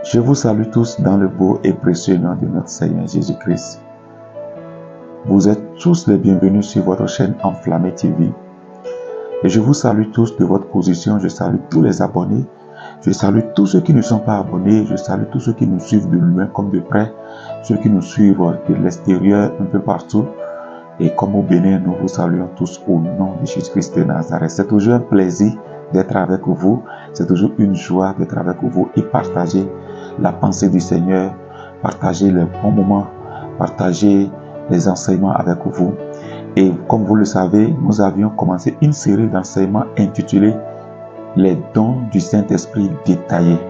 Je vous salue tous dans le beau et précieux nom de notre Seigneur Jésus-Christ. Vous êtes tous les bienvenus sur votre chaîne Enflammé TV. Et je vous salue tous de votre position. Je salue tous les abonnés. Je salue tous ceux qui ne sont pas abonnés. Je salue tous ceux qui nous suivent de loin comme de près. Ceux qui nous suivent de l'extérieur, un peu partout. Et comme au Bénin, nous vous saluons tous au nom de Jésus-Christ de Nazareth. C'est toujours un plaisir d'être avec vous. C'est toujours une joie d'être avec vous et partager la pensée du Seigneur, partager les bons moments, partager les enseignements avec vous. Et comme vous le savez, nous avions commencé une série d'enseignements intitulée « Les dons du Saint-Esprit détaillés ».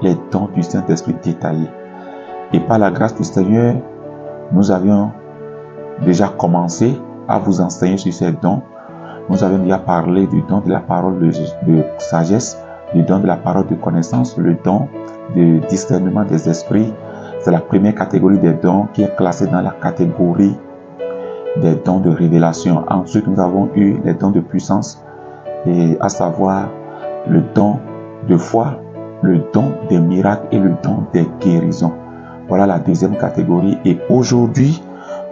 Les dons du Saint-Esprit détaillés. Et par la grâce du Seigneur, nous avions déjà commencé à vous enseigner sur ces dons. Nous avions déjà parlé du don de la parole de sagesse, du don de la parole de connaissance, le don de discernement des esprits. C'est la première catégorie des dons qui est classée dans la catégorie des dons de révélation. Ensuite, nous avons eu les dons de puissance, et à savoir le don de foi, le don des miracles et le don des guérisons. Voilà la deuxième catégorie. Et aujourd'hui,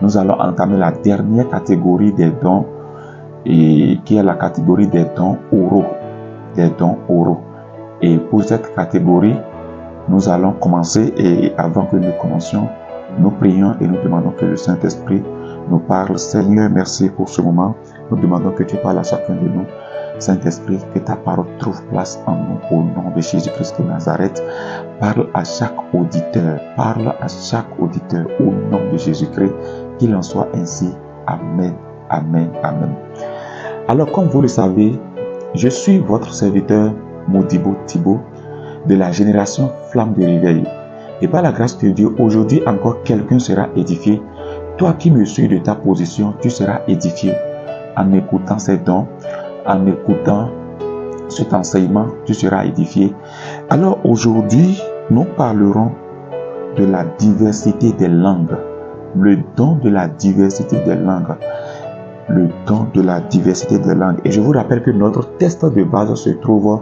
nous allons entamer la dernière catégorie des dons, et qui est la catégorie des dons oraux. Des dons oraux. Et pour cette catégorie, nous allons commencer, et avant que nous commencions, nous prions et nous demandons que le Saint-Esprit nous parle. Seigneur, merci pour ce moment. Nous demandons que tu parles à chacun de nous. Saint-Esprit, que ta parole trouve place en nous au nom de Jésus-Christ de Nazareth. Parle à chaque auditeur. Parle à chaque auditeur au nom de Jésus-Christ. Qu'il en soit ainsi. Amen. Amen. Amen. Alors, comme vous le savez, je suis votre serviteur Modibo Thibaut de la génération Flamme de Réveil. Et par la grâce de Dieu, aujourd'hui encore quelqu'un sera édifié. Toi qui me suis de ta position, tu seras édifié en écoutant ces dons, en écoutant cet enseignement, tu seras édifié. Alors aujourd'hui, nous parlerons de la diversité des langues, le don de la diversité des langues. Le don de la diversité des langues. Et je vous rappelle que notre texte de base se trouve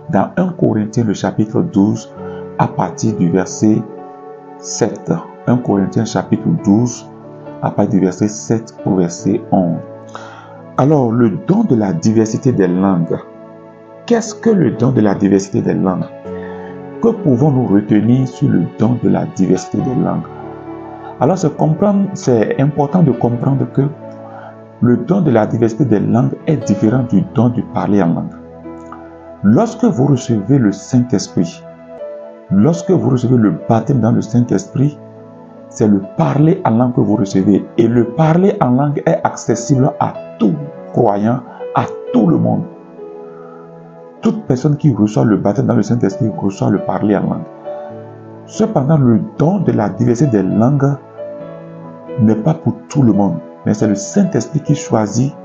dans 1 Corinthiens, le chapitre 12, à partir du verset 7. 1 Corinthiens, chapitre 12, à partir du verset 7 au verset 11. Alors, le don de la diversité des langues. Qu'est-ce que le don de la diversité des langues? Que pouvons-nous retenir sur le don de la diversité des langues? Alors, c'est important de comprendre que le don de la diversité des langues est différent du don du parler en langue. Lorsque vous recevez le Saint-Esprit, lorsque vous recevez le baptême dans le Saint-Esprit, c'est le parler en langue que vous recevez. Et le parler en langue est accessible à tout croyant, à tout le monde. Toute personne qui reçoit le baptême dans le Saint-Esprit reçoit le parler en langue. Cependant, le don de la diversité des langues n'est pas pour tout le monde. Mais c'est le Saint-Esprit qui choisit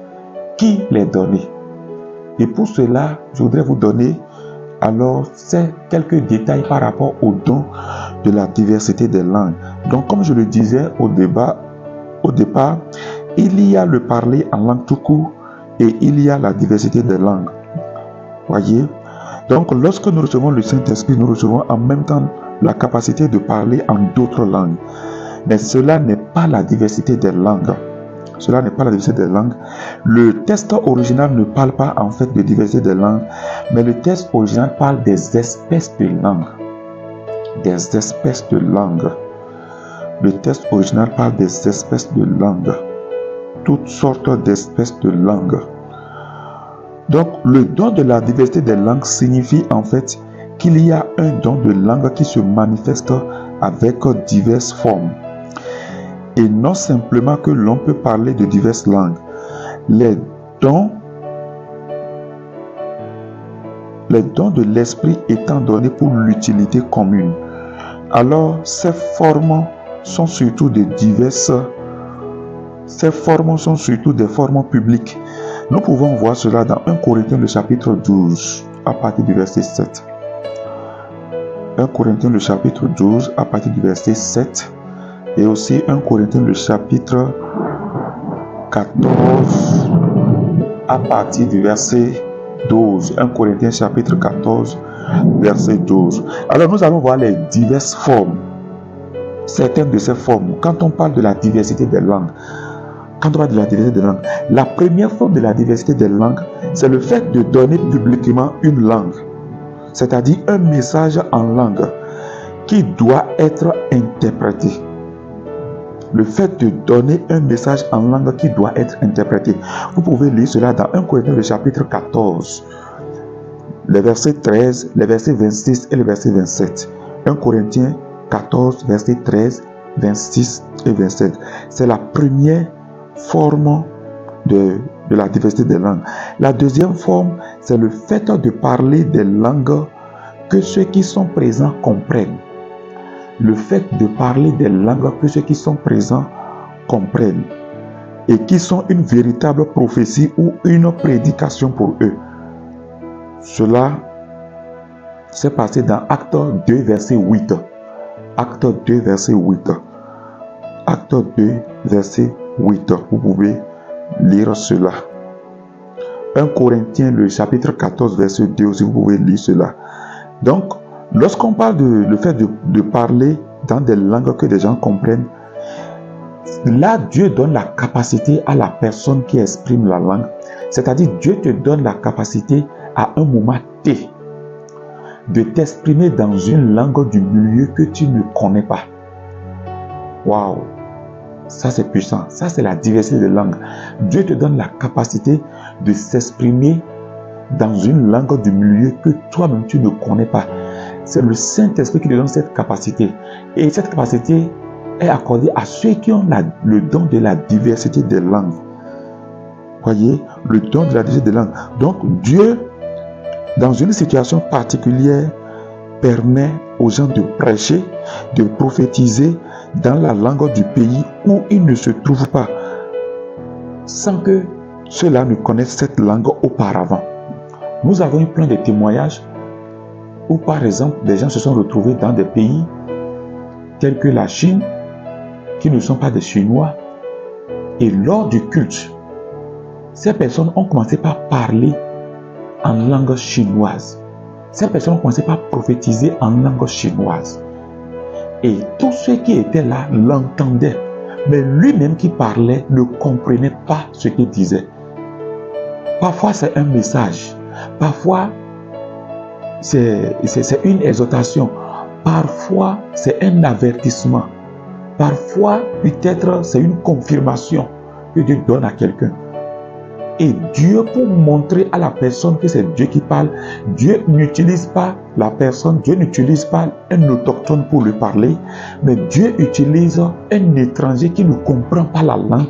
qui les donne. Et pour cela, je voudrais vous donner alors quelques détails par rapport au don de la diversité des langues. Donc, comme je le disais au départ, il y a le parler en langue tout court et il y a la diversité des langues. Voyez? Donc, lorsque nous recevons le Saint-Esprit, nous recevons en même temps la capacité de parler en d'autres langues. Mais cela n'est pas la diversité des langues. Cela n'est pas la diversité des langues. Le texte original ne parle pas en fait de diversité des langues, mais le texte original parle des espèces de langues. Des espèces de langues. Le texte original parle des espèces de langues. Toutes sortes d'espèces de langues. Donc, le don de la diversité des langues signifie en fait qu'il y a un don de langue qui se manifeste avec diverses formes. Et non simplement que l'on peut parler de diverses langues. Les dons de l'esprit étant donnés pour l'utilité commune. Alors, ces formes sont surtout des formes publiques. Nous pouvons voir cela dans 1 Corinthiens, le chapitre 12, à partir du verset 7. 1 Corinthiens, le chapitre 12, à partir du verset 7. Et aussi 1 Corinthiens, le chapitre 14, à partir du verset 12. 1 Corinthiens, chapitre 14, verset 12. Alors nous allons voir les diverses formes. Certaines de ces formes, quand on parle de la diversité des langues, la première forme de la diversité des langues, c'est le fait de donner publiquement une langue, c'est-à-dire un message en langue qui doit être interprété. Le fait de donner un message en langue qui doit être interprété. Vous pouvez lire cela dans 1 Corinthiens, le chapitre 14, les versets 13, les versets 26 et le verset 27. 1 Corinthiens 14, versets 13, 26 et 27. C'est la première forme de la diversité des langues. La deuxième forme, c'est le fait de parler des langues que ceux qui sont présents comprennent. Le fait de parler des langues que ceux qui sont présents comprennent et qui sont une véritable prophétie ou une prédication pour eux. Cela s'est passé dans Actes 2, verset 8. Actes 2, verset 8. Actes 2, verset 8. Vous pouvez lire cela. 1 Corinthiens, le chapitre 14, verset 2 aussi, vous pouvez lire cela. Donc, lorsqu'on parle de le fait de parler dans des langues que des gens comprennent, là, Dieu donne la capacité à la personne qui exprime la langue. C'est-à-dire, Dieu te donne la capacité à un moment T de t'exprimer dans une langue du milieu que tu ne connais pas. Waouh! Ça, c'est puissant. Ça, c'est la diversité des langues. Dieu te donne la capacité de s'exprimer dans une langue du milieu que toi-même tu ne connais pas. C'est le Saint-Esprit qui te donne cette capacité. Et cette capacité est accordée à ceux qui ont le don de la diversité des langues. Voyez, le don de la diversité des langues. Donc, Dieu, dans une situation particulière, permet aux gens de prêcher, de prophétiser dans la langue du pays où ils ne se trouvent pas, sans que ceux-là ne connaissent cette langue auparavant. Nous avons eu plein de témoignages où, par exemple, des gens se sont retrouvés dans des pays tels que la Chine, qui ne sont pas des Chinois, et lors du culte, ces personnes ont commencé par parler en langue chinoise. Ces personnes ont commencé par prophétiser en langue chinoise. Et tous ceux qui étaient là l'entendaient, mais lui-même qui parlait ne comprenait pas ce qu'il disait. Parfois c'est un message, parfois c'est une exhortation, parfois c'est un avertissement, parfois peut-être c'est une confirmation que Dieu donne à quelqu'un. Et Dieu, pour montrer à la personne que c'est Dieu qui parle, Dieu n'utilise pas la personne, Dieu n'utilise pas un autochtone pour lui parler, mais Dieu utilise un étranger qui ne comprend pas la langue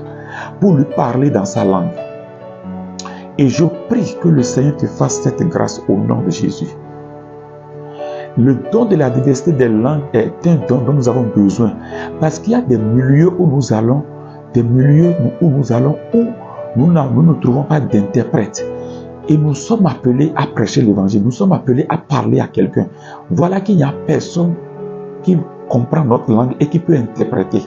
pour lui parler dans sa langue. Et je prie que le Seigneur te fasse cette grâce au nom de Jésus. Le don de la diversité des langues est un don dont nous avons besoin, parce qu'il y a des milieux où nous allons, où nous ne trouvons pas d'interprète. Et nous sommes appelés à prêcher l'évangile. Nous sommes appelés à parler à quelqu'un. Voilà qu'il n'y a personne qui comprend notre langue et qui peut interpréter.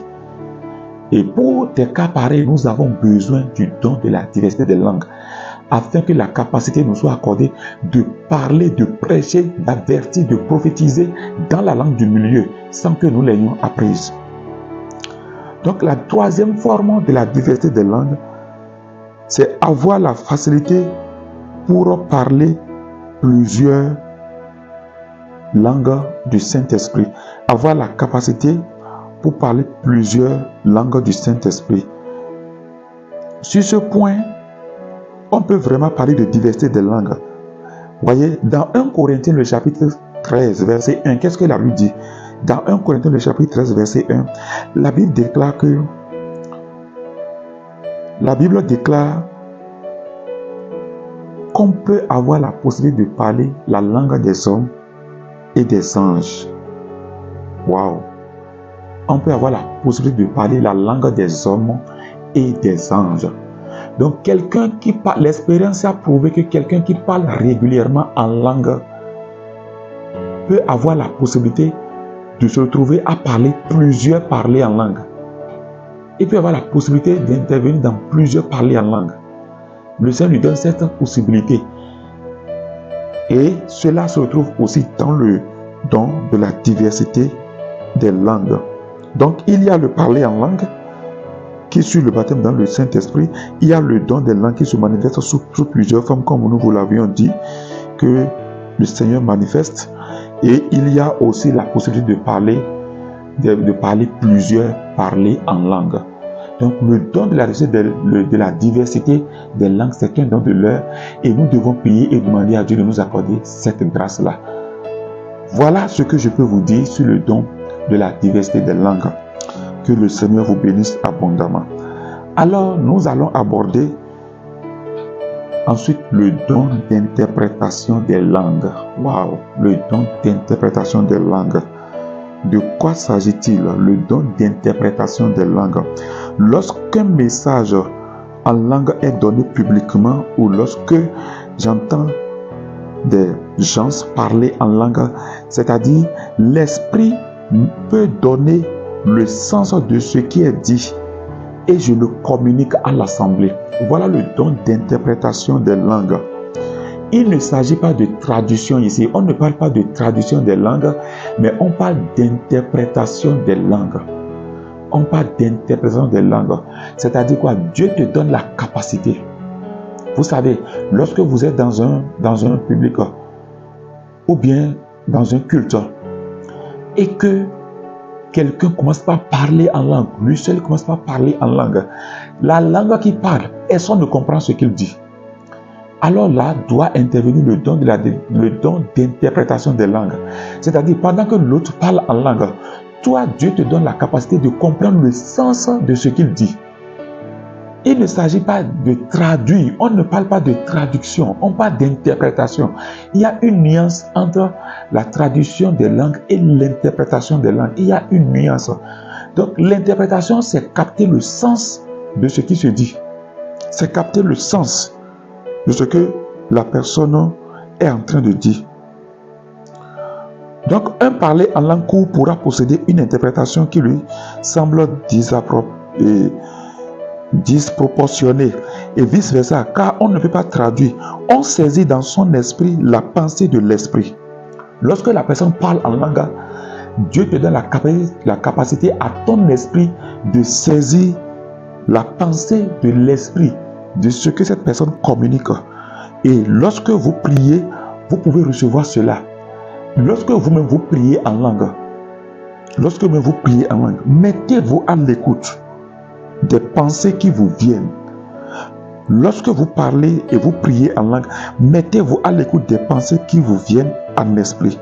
Et pour des cas pareils, nous avons besoin du don de la diversité des langues, afin que la capacité nous soit accordée de parler, de prêcher, d'avertir, de prophétiser dans la langue du milieu, sans que nous l'ayons apprise. Donc la troisième forme de la diversité des langues, c'est avoir la facilité pour parler plusieurs langues du Saint-Esprit. Avoir la capacité pour parler plusieurs langues du Saint-Esprit. Sur ce point, on peut vraiment parler de diversité des langues. Voyez, dans 1 Corinthiens, le chapitre 13, verset 1, qu'est-ce que la Bible dit? Dans 1 Corinthiens, le chapitre 13, verset 1, la Bible déclare qu'on peut avoir la possibilité de parler la langue des hommes et des anges. Waouh! On peut avoir la possibilité de parler la langue des hommes et des anges. Donc, quelqu'un qui parle, l'expérience a prouvé que quelqu'un qui parle régulièrement en langue peut avoir la possibilité de se retrouver à parler en langue. Il peut avoir la possibilité d'intervenir dans plusieurs parler en langue. Le Seigneur lui donne cette possibilité. Et cela se retrouve aussi dans le don de la diversité des langues. Donc, il y a le parler en langue qui suit le baptême dans le Saint-Esprit. Il y a le don des langues qui se manifeste sous plusieurs formes, comme nous vous l'avions dit, que le Seigneur manifeste. Et il y a aussi la possibilité de parler plusieurs parler en langue. Donc, le don de la diversité des langues, c'est un don de l'heure et nous devons prier et demander à Dieu de nous accorder cette grâce-là. Voilà ce que je peux vous dire sur le don de la diversité des langues. Que le Seigneur vous bénisse abondamment. Alors, nous allons aborder ensuite le don d'interprétation des langues. Waouh, le don d'interprétation des langues. De quoi s'agit-il? Le don d'interprétation des langues. Lorsqu'un message en langue est donné publiquement ou lorsque j'entends des gens parler en langue, c'est-à-dire l'esprit peut donner le sens de ce qui est dit et je le communique à l'assemblée. Voilà le don d'interprétation des langues. Il ne s'agit pas de traduction ici. On ne parle pas de traduction des langues, mais on parle d'interprétation des langues. On parle d'interprétation des langues. C'est-à-dire quoi? Dieu te donne la capacité. Vous savez, lorsque vous êtes dans un public ou bien dans un culte et que quelqu'un commence par parler en langue, lui seul commence par parler en langue, la langue qu'il parle, personne ne comprend ce qu'il dit. Alors là, doit intervenir le don d'interprétation des langues. C'est-à-dire, pendant que l'autre parle en langue, toi, Dieu te donne la capacité de comprendre le sens de ce qu'il dit. Il ne s'agit pas de traduire, on ne parle pas de traduction, on parle d'interprétation. Il y a une nuance entre la traduction des langues et l'interprétation des langues. Il y a une nuance. Donc, l'interprétation, c'est capter le sens de ce qui se dit. C'est capter le sens de ce que la personne est en train de dire. Donc, un parler en langue courte pourra posséder une interprétation qui lui semble disproportionnée et vice-versa, car on ne peut pas traduire. On saisit dans son esprit la pensée de l'esprit. Lorsque la personne parle en langue, Dieu te donne la capacité à ton esprit de saisir la pensée de l'esprit, de ce que cette personne communique. Et lorsque vous priez, vous pouvez recevoir cela. Lorsque vous-même vous priez en langue, mettez-vous à l'écoute des pensées qui vous viennent. Lorsque vous parlez et vous priez en langue, mettez-vous à l'écoute des pensées qui vous viennent en esprit.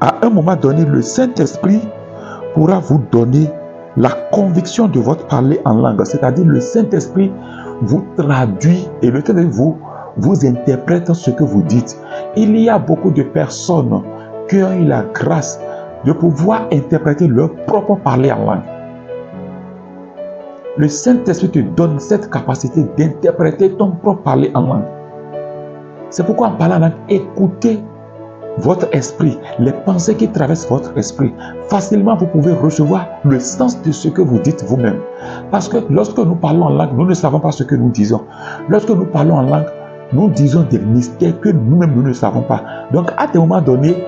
À un moment donné, le Saint-Esprit pourra vous donner la conviction de votre parler en langue. C'est-à-dire, le Saint-Esprit vous traduit et le Saint-Esprit vous interprète ce que vous dites. Il y a beaucoup de personnes qui ont eu la grâce de pouvoir interpréter leur propre parler en langue. Le Saint-Esprit te donne cette capacité d'interpréter ton propre parler en langue. C'est pourquoi en parlant en langue, écoutez votre esprit, les pensées qui traversent votre esprit. Facilement, vous pouvez recevoir le sens de ce que vous dites vous-même. Parce que lorsque nous parlons en langue, nous ne savons pas ce que nous disons. Lorsque nous parlons en langue, nous disons des mystères que nous-mêmes nous ne savons pas. Donc, à des moments donnés,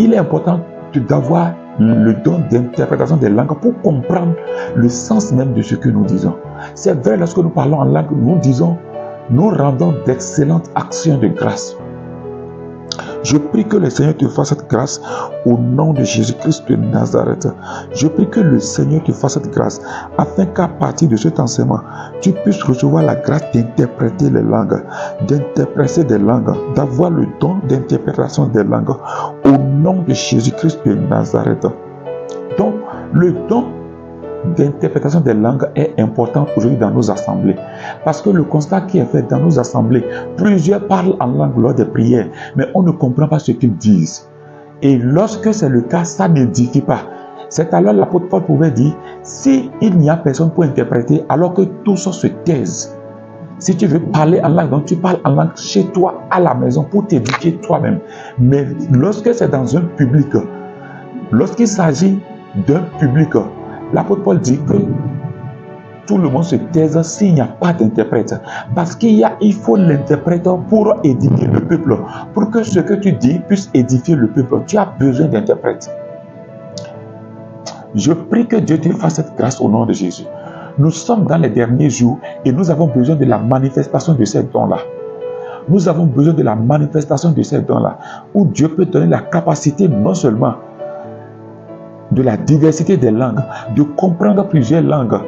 il est important d'avoir le don d'interprétation des langues pour comprendre le sens même de ce que nous disons. C'est vrai, lorsque nous parlons en langue, nous rendons d'excellentes actions de grâce. Je prie que le Seigneur te fasse cette grâce au nom de Jésus-Christ de Nazareth. Je prie que le Seigneur te fasse cette grâce afin qu'à partir de cet enseignement, tu puisses recevoir la grâce d'interpréter les langues, d'interpréter des langues, d'avoir le don d'interprétation des langues au nom de Jésus-Christ de Nazareth. Donc, le don d'interprétation des langues est important aujourd'hui dans nos assemblées. Parce que le constat qui est fait dans nos assemblées, plusieurs parlent en langue lors des prières, mais on ne comprend pas ce qu'ils disent. Et lorsque c'est le cas, ça n'édifie pas. C'est alors l'apôtre Paul pouvait dire, s'il n'y a personne pour interpréter, alors que tous se taisent. Si tu veux parler en langue, donc tu parles en langue chez toi, à la maison, pour t'éduquer toi-même. Mais lorsque c'est dans un public, lorsqu'il s'agit d'un public, l'apôtre Paul dit que tout le monde se taise s'il n'y a pas d'interprète. Parce il faut l'interprète pour édifier le peuple. Pour que ce que tu dis puisse édifier le peuple, tu as besoin d'interprète. Je prie que Dieu te fasse cette grâce au nom de Jésus. Nous sommes dans les derniers jours et nous avons besoin de la manifestation de ces dons-là. Nous avons besoin de la manifestation de ces dons-là, où Dieu peut donner la capacité non seulement de la diversité des langues, de comprendre plusieurs langues,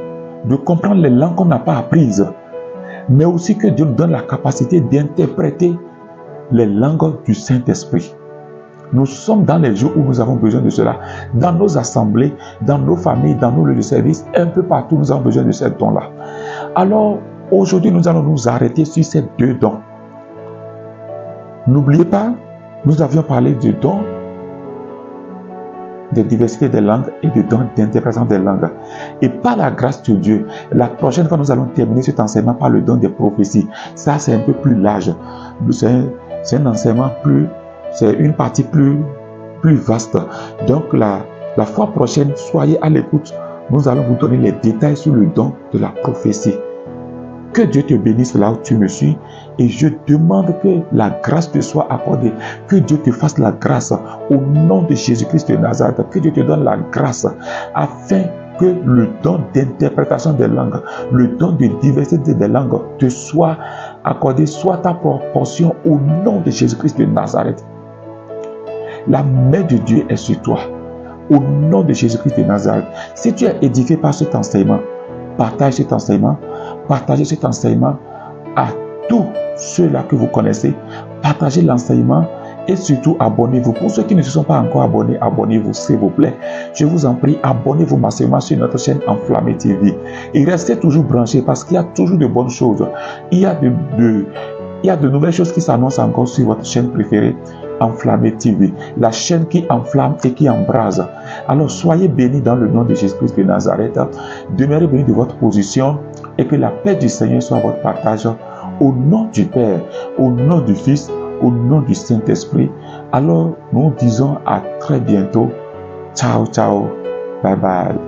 de comprendre les langues qu'on n'a pas apprises, mais aussi que Dieu nous donne la capacité d'interpréter les langues du Saint-Esprit. Nous sommes dans les jours où nous avons besoin de cela. Dans nos assemblées, dans nos familles, dans nos lieux de service, un peu partout, nous avons besoin de ces dons-là. Alors, aujourd'hui, nous allons nous arrêter sur ces deux dons. N'oubliez pas, nous avions parlé du don de diversité des langues et du don d'interprétation des langues. Et par la grâce de Dieu, la prochaine fois, nous allons terminer cet enseignement par le don des prophéties. Ça, c'est un peu plus large. C'est un enseignement c'est une partie plus vaste. Donc, la fois prochaine, soyez à l'écoute. Nous allons vous donner les détails sur le don de la prophétie. Que Dieu te bénisse là où tu me suis. Et je demande que la grâce te soit accordée. Que Dieu te fasse la grâce au nom de Jésus-Christ de Nazareth. Que Dieu te donne la grâce afin que le don d'interprétation des langues, le don de diversité des langues te soit accordé, soit ta proportion au nom de Jésus-Christ de Nazareth. La main de Dieu est sur toi. Au nom de Jésus-Christ de Nazareth. Si tu es édifié par cet enseignement, partage cet enseignement. Partagez cet enseignement à tous ceux-là que vous connaissez. Partagez l'enseignement et surtout abonnez-vous. Pour ceux qui ne se sont pas encore abonnés, abonnez-vous s'il vous plaît. Je vous en prie, abonnez-vous massivement sur notre chaîne Enflammé TV. Et restez toujours branchés parce qu'il y a toujours de bonnes choses. Il y a de nouvelles choses qui s'annoncent encore sur votre chaîne préférée, Enflammé TV, la chaîne qui enflamme et qui embrase. Alors soyez bénis dans le nom de Jésus-Christ de Nazareth. Demeurez bénis de votre position et que la paix du Seigneur soit votre partage. Au nom du Père, au nom du Fils, au nom du Saint-Esprit. Alors nous disons à très bientôt. Ciao, ciao. Bye bye.